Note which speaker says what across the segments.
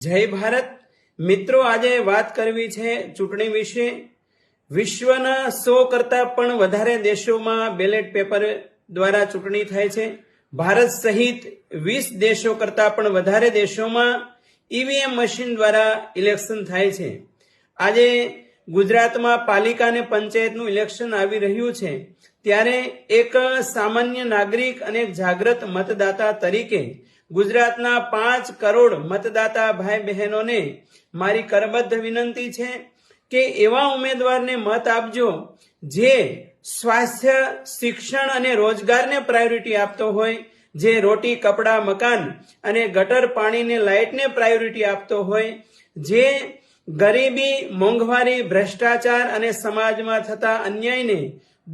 Speaker 1: જય ભારત મિત્રો, આજે વાત કરવી છે ચૂંટણી વિશે। વિશ્વના 100 કરતા પણ વધારે દેશોમાં બેલેટ પેપર દ્વારા ચૂંટણી થાય છે। ભારત સહિત 20 દેશો કરતા પણ વધારે દેશોમાં ઈવીએમ મશીન દ્વારા ઇલેક્શન થાય છે। આજે ગુજરાતમાં પાલિકા અને પંચાયતનું ઇલેક્શન આવી રહ્યું છે, ત્યારે એક સામાન્ય નાગરિક અને જાગૃત મતદાતા તરીકે ગુજરાતના 5 કરોડ મતદાતા ભાઈ બહેનોને મારી કરબદ્ધ વિનંતી છે કે એવા ઉમેદવારને મત આપજો જે સ્વાસ્થ્ય, શિક્ષણ અને રોજગારને પ્રાયોરિટી આપતો હોય, જે રોટી, કપડાં, મકાન અને ગટર પાણીને લાઇટને પ્રાયોરિટી આપતો હોય, જે ગરીબી, મોંઘવારી, ભ્રષ્ટાચાર અને સમાજમાં થતા અન્યાયને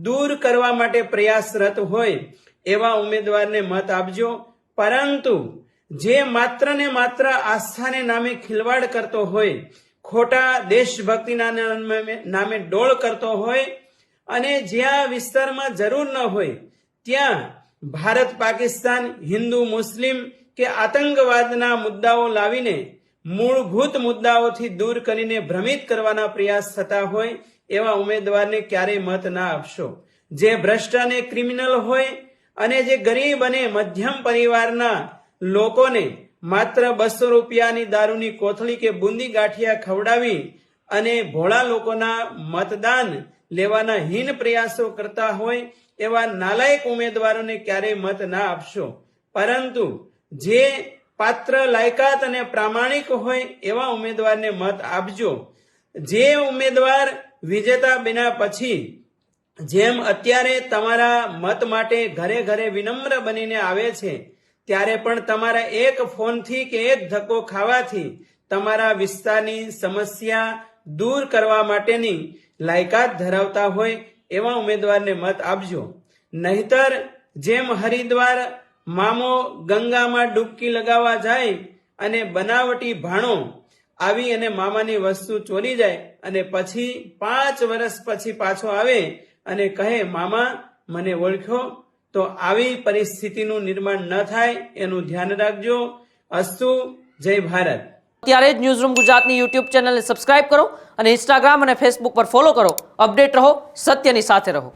Speaker 1: દૂર કરવા માટે પ્રયાસરત હોય એવા ઉમેદવારને મત આપજો। પરંતુ જે માત્ર ને માત્ર આસ્થાને નામે ખિલવાડ કરતો હોય, ખોટા દેશભક્તિના નામે ડોળ કરતો હોય અને જ્યાં વિસ્તારમાં જરૂર ન હોય ત્યાં ભારત, પાકિસ્તાન, હિન્દુ, મુસ્લિમ કે આતંકવાદના મુદ્દાઓ લાવીને મૂળભૂત મુદ્દાઓથી દૂર કરીને ભ્રમિત કરવાના પ્રયાસ થતા હોય એવા ઉમેદવારને ક્યારેય મત ના આપશો। જે ભ્રષ્ટ અને ક્રિમિનલ હોય અને જે ગરીબ અને મધ્યમ પરિવારના લોકોને માત્ર 200 રૂપિયાની દારૂની કોથળી કે બુંદી ગાંઠિયા ખવડાવી અને ભોળા લોકોના મતદાન લેવાના હીન પ્રયાસો કરતા હોય એવા નાલાયક ઉમેદવારોને ક્યારેય મત ના આપશો। પરંતુ જે પાત્ર, લાયકાત અને પ્રામાણિક હોય એવા ઉમેદવારને મત આપજો। જે ઉમેદવાર વિજેતા બન્યા પછી જેમ અત્યારે તમારા મત માટે ઘરે ઘરે વિનમ્ર બનીને આવે છે, ત્યારે પણ તમારા એક ફોનથી કે એક ધક્કો ખાવાથી તમારા વિસ્તારની સમસ્યા દૂર કરવા માટેની લાયકાત ધરાવતા હોય એવા ઉમેદવારને મત આપજો। નહીતર જેમ હરિદ્વાર મામો ગંગામાં ડૂબકી લગાવવા જાય અને બનાવટી ભાણો આવી અને મામાની વસ્તુ ચોરી જાય અને પછી 5 વર્ષ પછી પાછો આવે અને કહે મામા મને ઓળખ્યો, તો આવી પરિસ્થિતિનું નિર્માણ ન થાય એનું ધ્યાન રાખજો। અસ્તુ, જય ભારત।
Speaker 2: ત્યારે જ ન્યૂઝરૂમ ગુજરાતની યુટ્યુબ ચેનલને સબસ્ક્રાઇબ કરો અને ઇન્સ્ટાગ્રામ અને ફેસબુક પર ફોલો કરો। અપડેટ રહો, સત્યની સાથે રહો।